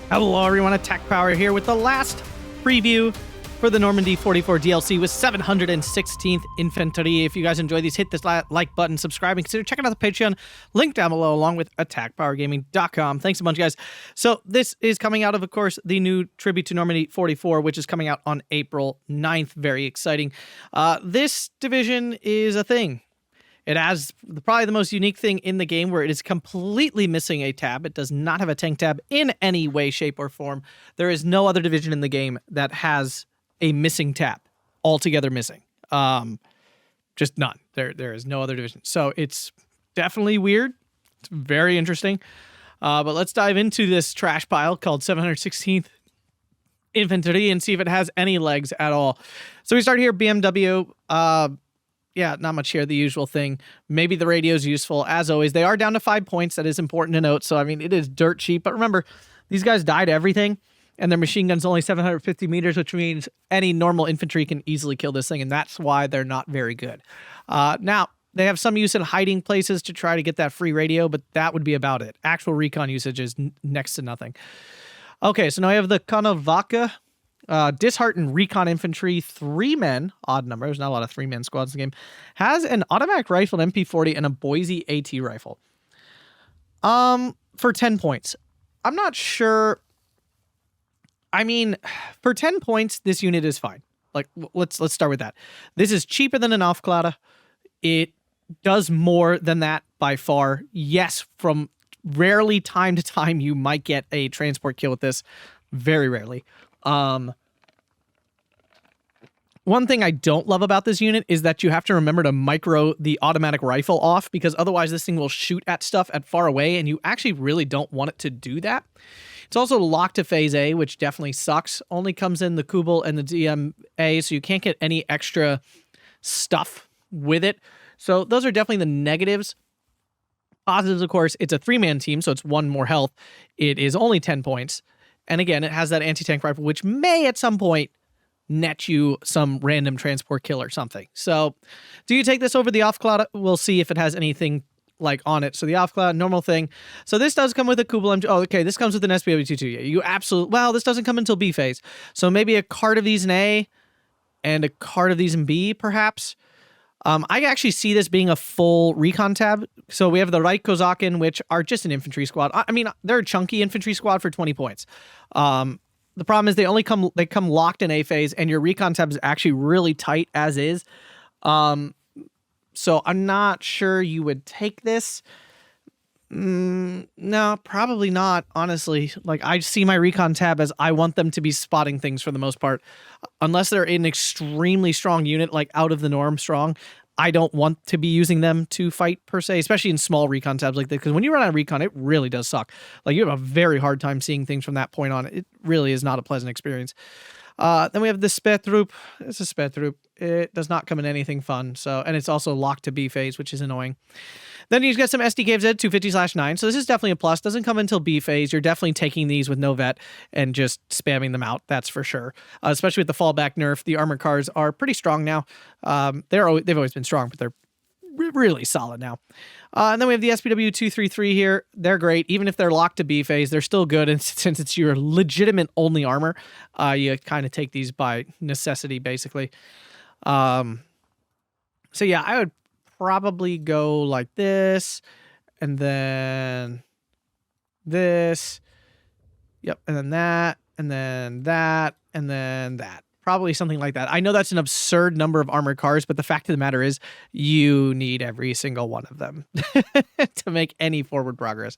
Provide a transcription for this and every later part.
Hello everyone, Atkpwr here with the last preview for the Normandy 44 DLC with 716th Infanterie. If you guys enjoy these, hit this like button, subscribe, and consider checking out the Patreon link down below along with Atkpwrgaming.com. Thanks a bunch, guys. So this is coming out of course, the new tribute to Normandy 44, which is coming out on April 9th. Very exciting. This division is a thing. It has probably the most unique thing in the game where it is completely missing a tab. It does not have a tank tab in any way, shape, or form. There is no other division in the game that has a missing tab. Altogether missing. Just none. There is no other division. So it's definitely weird. It's very interesting. But let's dive into this trash pile called 716th Infanterie and see if it has any legs at all. So we start here, BMW. Yeah, not much here, the usual thing. Maybe the radio is useful. As always, they are down to 5 points. That is important to note. So, I mean, it is dirt cheap. But remember, these guys die to everything, and their machine gun's only 750 meters, which means any normal infantry can easily kill this thing, and that's why they're not very good. Now, they have some use in hiding places to try to get that free radio, but that would be about it. Actual recon usage is next to nothing. Okay, so now I have the Konovaca. Disheartened recon infantry, 3 men, odd number, there's not a lot of 3-man squads in the game, has an automatic rifle, MP40, and a Boise AT rifle. For 10 points. I'm not sure. I mean, for 10 points, this unit is fine. Like, let's start with that. This is cheaper than an Atkpwr. It does more than that by far. Yes, from rarely time to time, you might get a transport kill with this. Very rarely. One thing I don't love about this unit is that you have to remember to micro the automatic rifle off, because otherwise this thing will shoot at stuff at far away, and you actually really don't want it to do that. It's also locked to phase A, which definitely sucks. Only comes in the Kubel and the DMA, so you can't get any extra stuff with it. So those are definitely the negatives. Positives, of course, it's a 3-man team, so it's 1 more health. It is only 10 points. And again, it has that anti-tank rifle, which may at some point net you some random transport kill or something. So do you take this over the Atkpwr? We'll see if it has anything like on it. So the Atkpwr, normal thing. So this does come with a Kubel MG. Oh, okay, this comes with an SBW22. Yeah, you absolutely... Well, this doesn't come until B phase. So maybe a card of these in A and a card of these in B, perhaps. I actually see this being a full recon tab. So we have the Right Kozakin, which are just an infantry squad. I mean, they're a chunky infantry squad for 20 points. The problem is they come locked in A phase, and your recon tab is actually really tight as is. So I'm not sure you would take this. No, probably not, honestly. Like, I see my recon tab as I want them to be spotting things for the most part. Unless they're an extremely strong unit, like out of the norm strong, I don't want to be using them to fight per se, especially in small recon tabs like this, because when you run out of recon, it really does suck. Like, you have a very hard time seeing things from that point on. It really is not a pleasant experience. Then we have the Spetrup. It's a Spetrup. It does not come in anything fun. So, and it's also locked to B phase, which is annoying. Then you get some SDKZ 250/9. So this is definitely a plus. Doesn't come until B phase. You're definitely taking these with no vet and just spamming them out. That's for sure. Especially with the fallback nerf. The armored cars are pretty strong now. They've always been strong, but they're really solid now. And then we have the SPW233 here. They're great. Even if they're locked to B phase, they're still good. And since it's your legitimate only armor, you kind of take these by necessity, basically. So yeah, I would probably go like this, and then this. Yep, and then that, and then that, and then that. Probably something like that. I know that's an absurd number of armored cars, but the fact of the matter is you need every single one of them to make any forward progress.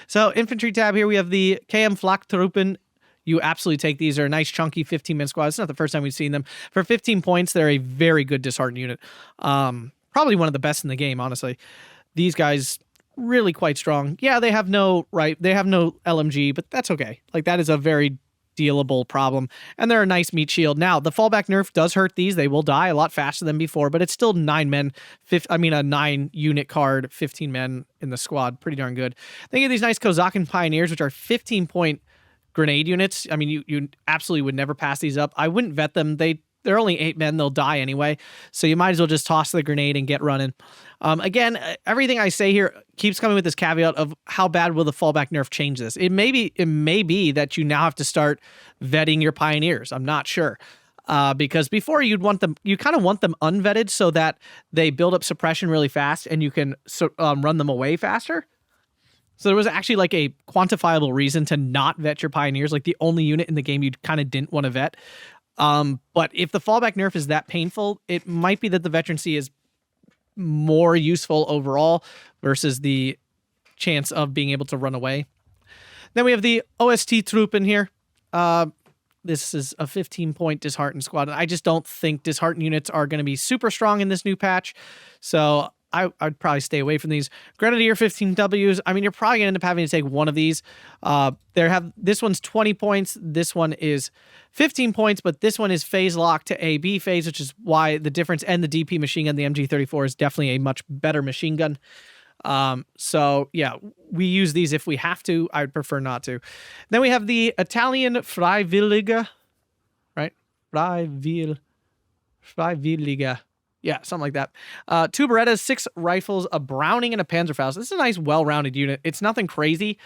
So infantry tab here, we have the KM Flaktruppen. You absolutely take these. They're a nice chunky 15-man squad. It's not the first time we've seen them. For 15 points, they're a very good disheartened unit. Probably one of the best in the game, honestly. These guys really quite strong. Yeah, they have no LMG, but that's okay. Like, that is a very dealable problem, and they're a nice meat shield. Now, the fallback nerf does hurt these. They will die a lot faster than before, but it's still 9 men, a 9-unit card, 15 men in the squad. Pretty darn good. Then you get these nice Kozakin Pioneers, which are 15-point grenade units. I mean, you absolutely would never pass these up. I wouldn't vet them. They they're only 8 men. They'll die anyway. So you might as well just toss the grenade and get running. Again, everything I say here keeps coming with this caveat of how bad will the fallback nerf change this. It may be that you now have to start vetting your pioneers. I'm not sure. Because before you kind of want them unvetted so that they build up suppression really fast and you can run them away faster. So there was actually like a quantifiable reason to not vet your pioneers, like the only unit in the game you kind of didn't want to vet. But if the fallback nerf is that painful, it might be that the veterancy is more useful overall versus the chance of being able to run away. Then we have the OST troop in here. This is a 15-point disheartened squad. I just don't think disheartened units are going to be super strong in this new patch. So I'd probably stay away from these. Grenadier 15Ws. I mean, you're probably going to end up having to take one of these. This one's 20 points. This one is 15 points, but this one is phase locked to AB phase, which is why the difference, and the DP machine gun, the MG34, is definitely a much better machine gun. So yeah, we use these if we have to. I would prefer not to. Then we have the Italian Freiwillige, right? Freiwillige. Yeah, something like that. 2 Berettas, 6 rifles, a Browning, and a Panzerfaust. This is a nice, well-rounded unit. It's nothing crazy.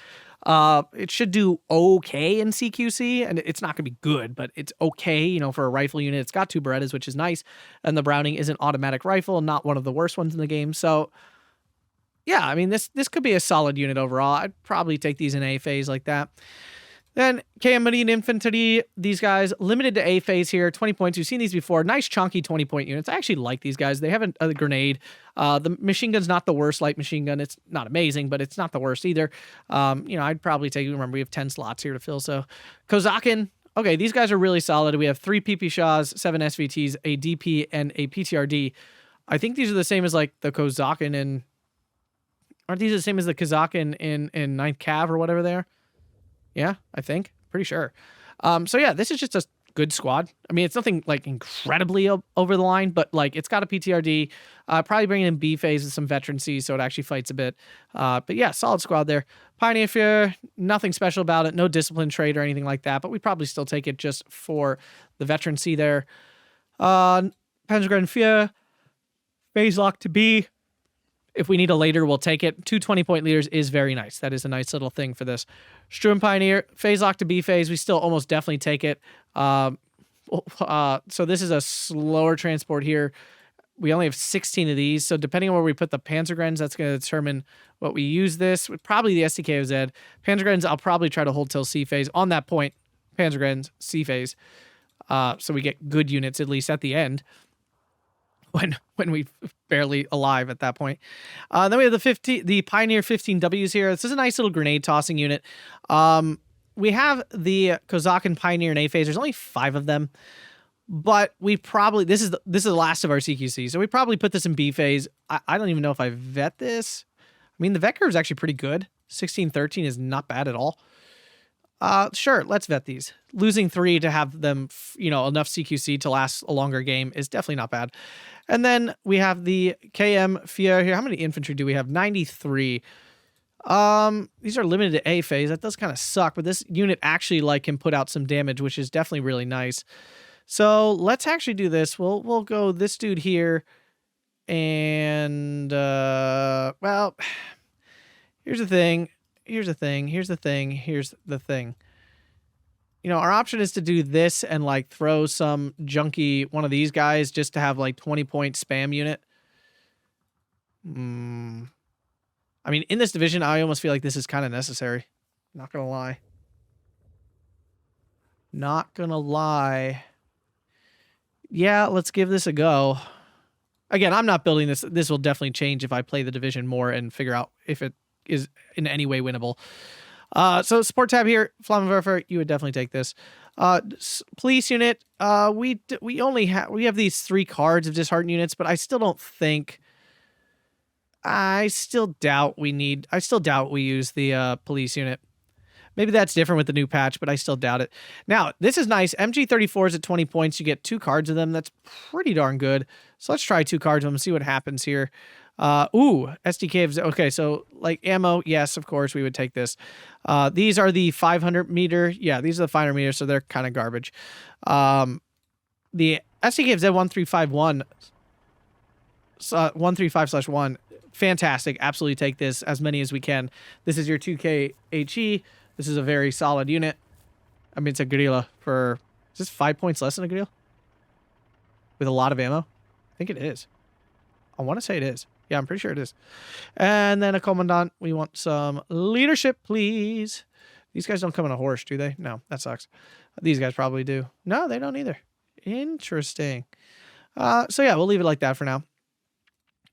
It should do okay in CQC, and it's not going to be good, but it's okay, you know, for a rifle unit. It's got 2 Berettas, which is nice, and the Browning is an automatic rifle, not one of the worst ones in the game. So yeah, I mean, this could be a solid unit overall. I'd probably take these in A phase like that. Then KM Marine Infanterie, these guys limited to A phase here, 20 points. You've seen these before. Nice chunky 20-point units. I actually like these guys. They have a grenade. The machine gun's not the worst light machine gun. It's not amazing, but it's not the worst either. You know, I'd probably take, remember, we have 10 slots here to fill. So Kozakin, okay, these guys are really solid. We have 3 PP Shaws, 7 SVTs, a DP, and a PTRD. I think these are the same as like the Kozakin and... Aren't these the same as the Kazakin in 9th Cav or whatever they are? Yeah, I think. Pretty sure. So yeah, this is just a good squad. I mean, it's nothing like incredibly over the line, but like it's got a PTRD. Probably bringing in B phase with some veterancy, so it actually fights a bit. But yeah, solid squad there. Pioneer Fear, nothing special about it. No discipline trait or anything like that, but we'd probably still take it just for the veterancy there. Panzergrenadier Fear, phase lock to B. If we need a later, we'll take it. 2 20-point leaders is very nice. That is a nice little thing for this. Sturm Pioneer, phase lock to B phase. We still almost definitely take it. So this is a slower transport here. We only have 16 of these. So depending on where we put the Panzergrens, that's going to determine what we use this. Probably the STKOZ. Panzergrens, I'll probably try to hold till C phase. On that point, Panzergrens, C phase. So we get good units, at least at the end. When we barely alive at that point. Then we have the Pioneer 15Ws here. This is a nice little grenade tossing unit. We have the Kozakin Pioneer in A phase. There's only 5 of them, but we probably this is the last of our CQC, so we probably put this in B phase. I don't even know if I vet this. I mean, the vet curve is actually pretty good. 16-13 is not bad at all. Sure, let's vet these. Losing 3 to have them, you know, enough CQC to last a longer game is definitely not bad. And then we have the KM Fier here. How many infantry do we have? 93. These are limited to A phase. That does kind of suck, but this unit actually like can put out some damage, which is definitely really nice. So let's actually do this. We'll go this dude here, and well, here's the thing. Here's the thing. You know, our option is to do this and like throw some junky one of these guys just to have like 20-point spam unit. I mean, in this division, I almost feel like this is kind of necessary. Not gonna lie. Yeah, let's give this a go. Again, I'm not building this. This will definitely change if I play the division more and figure out if it is in any way winnable. So support tab here, Flammenwerfer, you would definitely take this. Police unit, we have these 3 cards of disheartened units, but I still doubt we use the police unit. Maybe that's different with the new patch, but I still doubt it. Now, this is nice. MG34s at 20 points. You get 2 cards of them. That's pretty darn good. So let's try 2 cards of them and see what happens here. SDK. Okay, so like ammo, yes, of course, we would take this. These are the 500 meter. Yeah, these are the 500 meters, so they're kind of garbage. The SDK Z1351, 135/1. Fantastic. Absolutely take this, as many as we can. This is your 2K HE. This is a very solid unit. I mean, it's a gorilla for... Is this 5 points less than a gorilla? With a lot of ammo? I think it is. I want to say it is. Yeah, I'm pretty sure it is. And then a commandant. We want some leadership, please. These guys don't come on a horse, do they? No, that sucks. These guys probably do. No, they don't either. Interesting. So yeah, we'll leave it like that for now.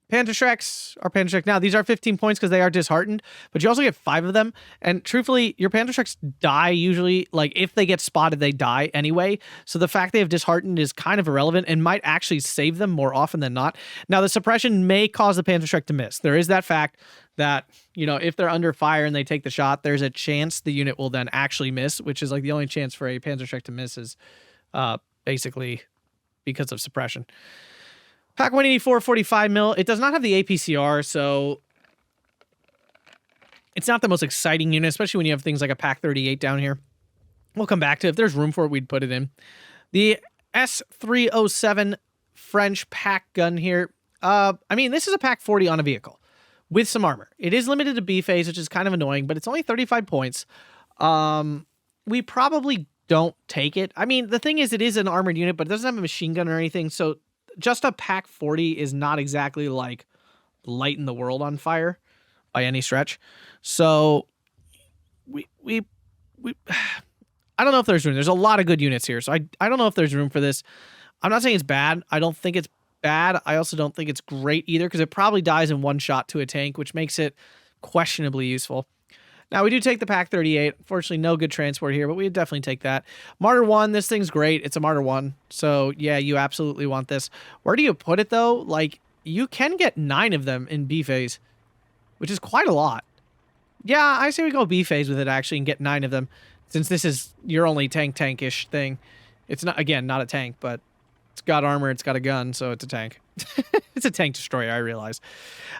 Panzerschrecks are Panzerschreck. Now, these are 15 points because they are disheartened, but you also get 5 of them. And truthfully, your Panzerschrecks die usually. Like, if they get spotted, they die anyway. So the fact they have disheartened is kind of irrelevant and might actually save them more often than not. Now, the suppression may cause the Panzerschreck to miss. There is that fact that, you know, if they're under fire and they take the shot, there's a chance the unit will then actually miss, which is like the only chance for a Panzerschreck to miss is basically because of suppression. Pack 184, 45 mil. It does not have the APCR, so it's not the most exciting unit, especially when you have things like a Pack 38 down here. We'll come back to it. If there's room for it, we'd put it in. The S307 French pack gun here. I mean, this is a Pack 40 on a vehicle with some armor. It is limited to B phase, which is kind of annoying, but it's only 35 points. We probably don't take it. I mean, the thing is, it is an armored unit, but it doesn't have a machine gun or anything, so just a Pack 40 is not exactly like lighting the world on fire by any stretch. So we I don't know if there's room. There's a lot of good units here. So I don't know if there's room for this. I'm not saying it's bad. I don't think it's bad. I also don't think it's great either because it probably dies in one shot to a tank, which makes it questionably useful. Now, we do take the Pack 38. Unfortunately, no good transport here, but we definitely take that. Martyr 1, this thing's great. It's a Martyr 1. So, yeah, you absolutely want this. Where do you put it, though? Like, you can get 9 of them in B phase, which is quite a lot. Yeah, I say we go B phase with it, actually, and get 9 of them, since this is your only tankish thing. It's not, again, not a tank, but it's got armor, it's got a gun, so it's a tank. It's a tank destroyer, I realize.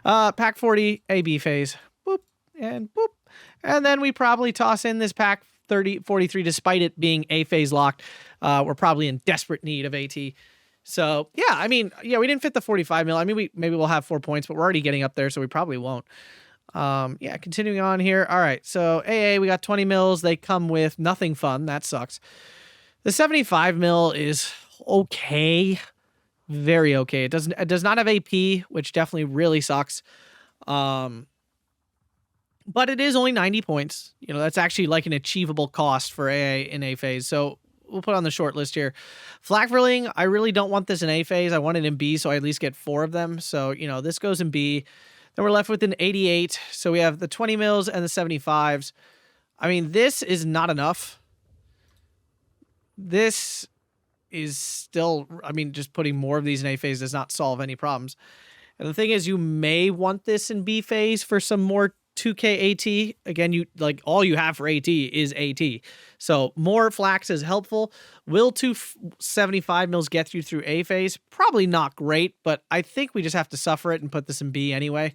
Pack 40, A B phase. Boop, and boop. And then we probably toss in this Pack 43, despite it being A phase locked. We're probably in desperate need of AT. So, yeah, I mean, yeah, we didn't fit the 45 mil. I mean, maybe we'll have 4 points, but we're already getting up there, so we probably won't. Yeah, continuing on here. All right, so AA, we got 20 mils. They come with nothing fun. That sucks. The 75 mil is okay. Very okay. It does not have AP, which definitely really sucks. But it is only 90 points. You know, that's actually like an achievable cost for AA in A phase. So we'll put on the short list here. Flak-Verling, I really don't want this in A phase. I want it in B, so I at least get 4 of them. So, you know, this goes in B. Then we're left with an 88. So we have the 20 mils and the 75s. I mean, this is not enough. This is still, I mean, just putting more of these in A phase does not solve any problems. And the thing is, you may want this in B phase for some more 2K AT. Again, you like all you have for AT is AT. So more flax is helpful. Will 275 mils get you through A phase? Probably not great, but I think we just have to suffer it and put this in B anyway.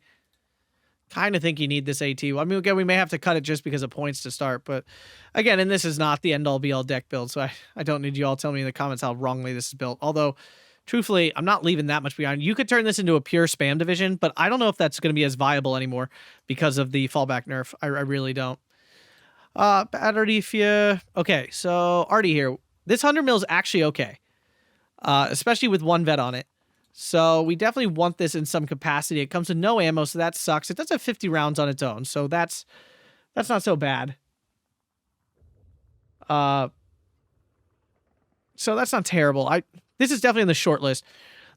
Kind of think you need this AT. I mean, again, we may have to cut it just because of points to start, but again, and this is not the end-all be-all deck build, so I don't need you all telling me in the comments how wrongly this is built. Although, truthfully, I'm not leaving that much behind. You could turn this into a pure spam division, but I don't know if that's going to be as viable anymore because of the fallback nerf. I really don't. Battery fear. Okay, so Artie here. This 100 mil is actually okay, especially with 1 vet on it. So we definitely want this in some capacity. It comes with no ammo, so that sucks. It does have 50 rounds on its own, so that's not so bad. So that's not terrible. This is definitely on the short list.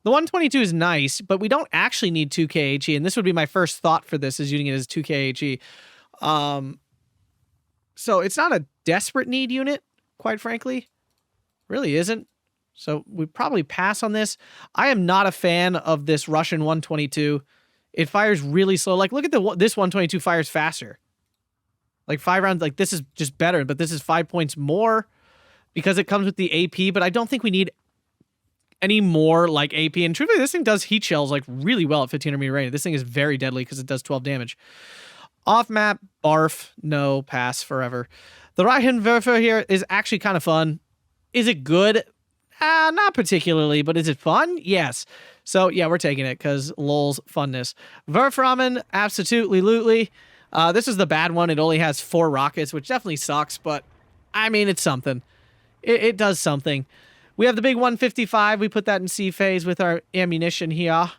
The 122 is nice, but we don't actually need 2K HE, and this would be my first thought for this, is using it as 2K HE. So it's not a desperate need unit, quite frankly. Really isn't. So we probably pass on this. I am not a fan of this Russian 122. It fires really slow. Like, look at this 122 fires faster. Like 5 rounds, like this is just better, but this is 5 points more because it comes with the AP, but I don't think we need any more like AP. And truthfully, this thing does heat shells like really well at 1500 meter range. This thing is very deadly because it does 12 damage. Off map, barf, no, pass forever. The Reichenwerfer here is actually kind of fun. Is it good? Not particularly, but is it fun? Yes. So yeah, we're taking it because lol's funness. Werframen, absolutely. This is the bad one. It only has 4 rockets, which definitely sucks, but I mean, it's something. It does something. We have the big 155. We put that in C phase with our ammunition here.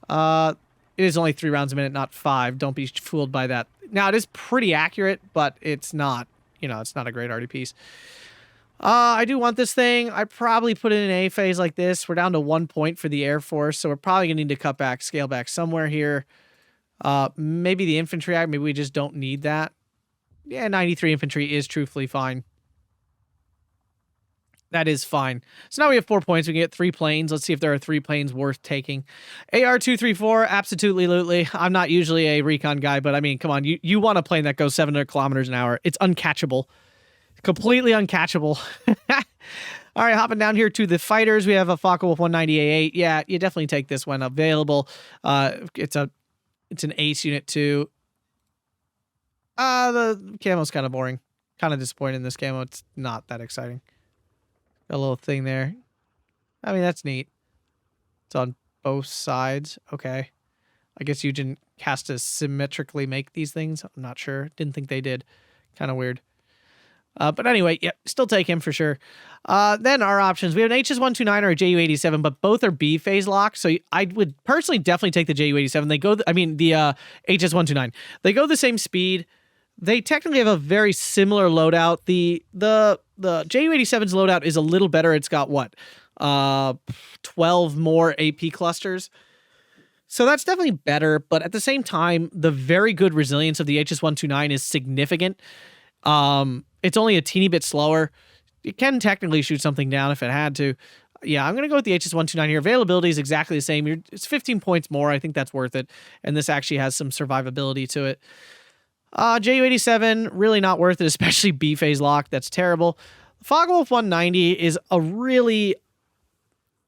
It is only 3 rounds a minute, not 5. Don't be fooled by that. Now, it is pretty accurate, but it's not, it's not a great arty piece. I do want this thing. I probably put it in A phase like this. We're down to 1 point for the Air Force, so we're probably going to need to cut back, scale back somewhere here. Maybe the infantry act. Maybe we just don't need that. Yeah, 93 infantry is truthfully fine. That is fine. So now we have 4 points. We can get 3 planes. Let's see if there are 3 planes worth taking. AR-234, absolutely. I'm not usually a recon guy, but I mean, come on. You want a plane that goes 700 kilometers an hour. It's uncatchable. Completely uncatchable. All right, hopping down here to the fighters. We have a Focke-Wulf 190A8. Yeah, you definitely take this one available. It's an ace unit too. The camo's kind of boring. Kind of disappointed in this camo. It's not that exciting. Got a little thing there. I mean, that's neat. It's on both sides. Okay. I guess you didn't have to symmetrically make these things. I'm not sure. Didn't think they did. Kind of weird. But anyway, yeah, still take him for sure. Then our options. We have an HS-129 or a JU-87, but both are B phase locked. So I would personally definitely take the JU-87. They go, the HS-129. They go the same speed. They technically have a very similar loadout. The JU-87's loadout is a little better. It's got what? 12 more AP clusters. So that's definitely better, but at the same time, the very good resilience of the HS-129 is significant. It's only a teeny bit slower. It can technically shoot something down if it had to. Yeah, I'm going to go with the HS-129 here. Availability is exactly the same. It's 15 points more. I think that's worth it. And this actually has some survivability to it. JU-87, really not worth it, especially B-phase lock. That's terrible. Focke-Wulf 190 is a really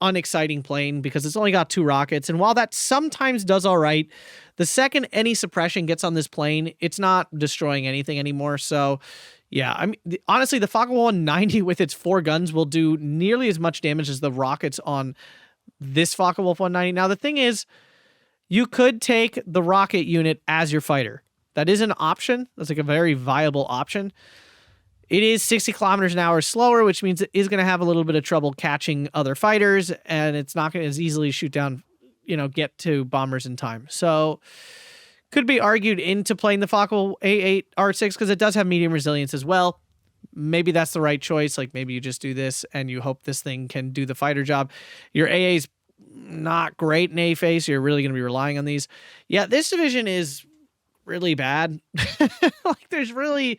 unexciting plane because it's only got 2 rockets. And while that sometimes does all right, the second any suppression gets on this plane, it's not destroying anything anymore. So yeah, I mean, honestly, the Focke-Wulf 190 with its 4 guns will do nearly as much damage as the rockets on this Focke-Wulf 190. Now, the thing is, you could take the rocket unit as your fighter. That is an option. That's like a very viable option. It is 60 kilometers an hour slower, which means it is going to have a little bit of trouble catching other fighters, and it's not going to as easily shoot down, get to bombers in time. So could be argued into playing the Focke A8 R6 because it does have medium resilience as well. Maybe that's the right choice. Like maybe you just do this and you hope this thing can do the fighter job. Your AA is not great in A phase. So you're really going to be relying on these. Yeah, this division is really bad. Like there's really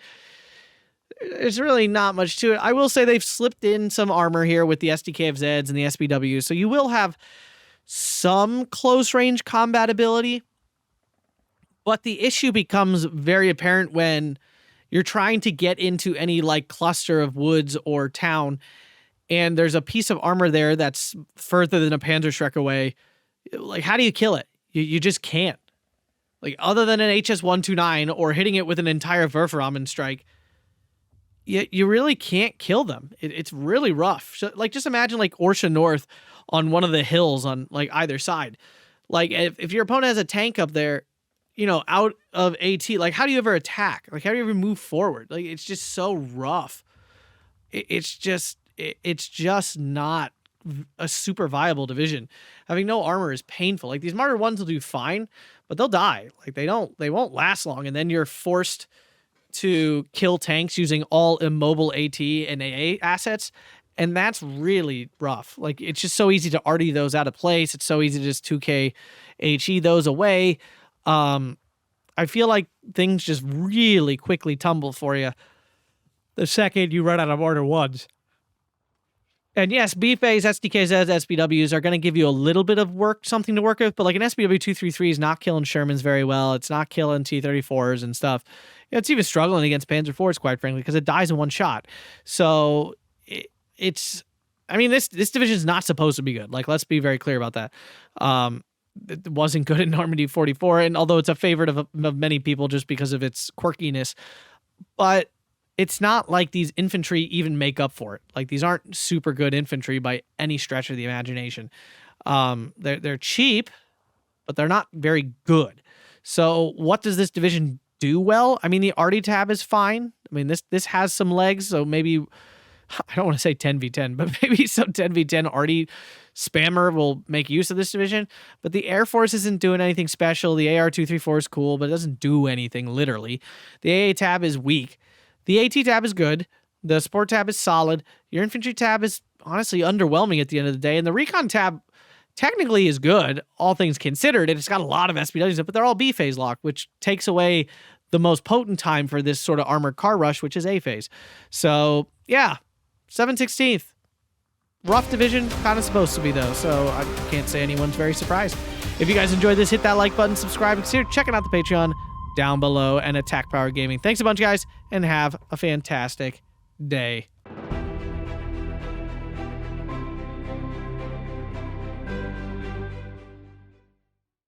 not much to it. I will say they've slipped in some armor here with the SDK of Zeds and the SBW. So you will have some close range combat ability. But the issue becomes very apparent when you're trying to get into any like cluster of woods or town, and there's a piece of armor there that's further than a Panzerschreck away. Like, how do you kill it? You just can't. Like, other than an HS-129 or hitting it with an entire Werframen strike, you really can't kill them. It's really rough. So, like, just imagine like Orsha North on one of the hills on like either side. Like, if your opponent has a tank up there, out of AT, like, how do you ever attack? Like, how do you ever move forward? Like, it's just so rough. It's just not a super viable division. Having no armor is painful. Like, these Martyr 1s will do fine, but they'll die. Like, they won't last long, and then you're forced to kill tanks using all immobile AT and AA assets, and that's really rough. Like, it's just so easy to arty those out of place. It's so easy to just 2K HE those away. I feel like things just really quickly tumble for you the second you run out of Martyr 1s. And yes, B-phase, SDKs, SBWs are going to give you a little bit of something to work with, but like an SBW 233 is not killing Shermans very well. It's not killing T-34s and stuff. It's even struggling against Panzer IVs, quite frankly, because it dies in one shot. So this division is not supposed to be good. Like, let's be very clear about that. It wasn't good in Normandy 44, and although it's a favorite of many people just because of its quirkiness, but it's not like these infantry even make up for it. Like, these aren't super good infantry by any stretch of the imagination. They're cheap, but they're not very good. So what does this division do well? I mean, the arty tab is fine. I mean, this has some legs, so maybe, I don't want to say 10v10, but maybe some 10v10 arty spammer will make use of this division. But the Air Force isn't doing anything special. The AR-234 is cool, but it doesn't do anything, literally. The AA tab is weak. The AT tab is good. The support tab is solid. Your infantry tab is honestly underwhelming at the end of the day. And the recon tab technically is good, all things considered. It's got a lot of SPWs, but they're all B phase locked, which takes away the most potent time for this sort of armored car rush, which is A phase. So yeah, 716th. Rough division, kind of supposed to be though, so I can't say anyone's very surprised. If you guys enjoyed this, hit that like button, subscribe, consider checking out the Patreon down below, and Atkpwr Gaming. Thanks a bunch, guys, and have a fantastic day.